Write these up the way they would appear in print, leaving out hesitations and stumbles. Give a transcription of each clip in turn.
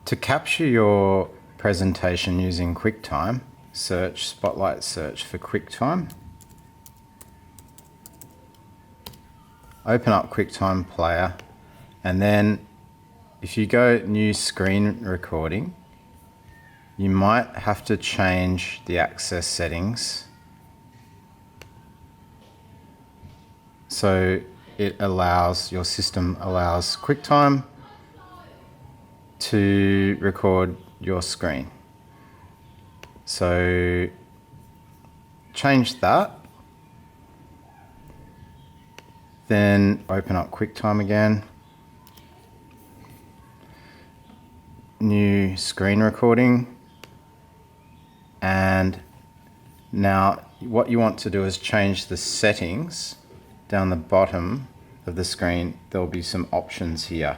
To capture your presentation using Quicktime, Spotlight search for Quicktime. Open up Quicktime Player, and then if you go New Screen Recording, you might have to change the access settings so your system allows Quicktime to record your screen. So change that, then open up Quicktime again, new screen recording, and now what you want to do is change the settings down the bottom of the screen. There'll be some options here.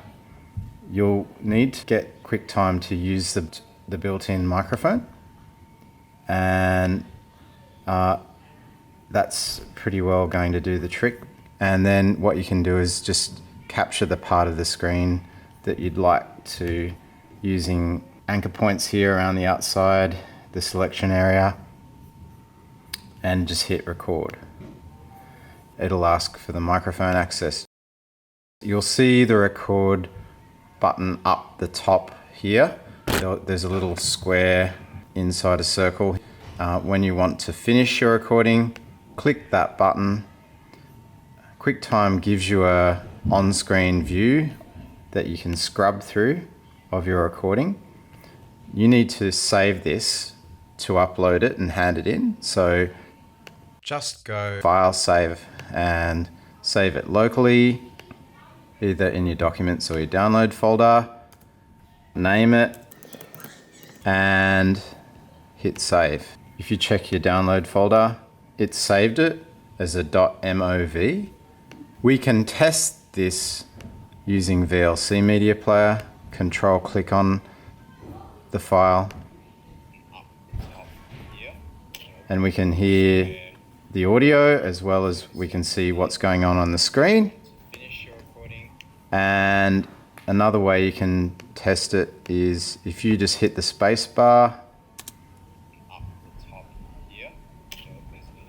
You'll need to get Quicktime to use the built-in microphone, and that's pretty well going to do the trick. And then what you can do is just capture the part of the screen that you'd like to, using anchor points here around the outside, the selection area, and just hit record. It'll ask for the microphone access. You'll see the record button up the top here. There's a little square inside a circle. When you want to finish your recording, click that button. Quicktime gives you a on-screen view that you can scrub through of your recording. You need to save this to upload it and hand it in. So just go File, Save, and save it locally, either in your documents or your download folder. Name it and hit save. If you check your download folder, it saved it as a .mov. We can test this using VLC Media Player. Control click on the file, and we can hear the audio as well as we can see what's going on the screen. And another way you can test it is if you just hit the space bar,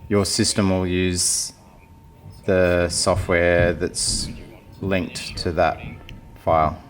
your system will use the software that's linked to that file.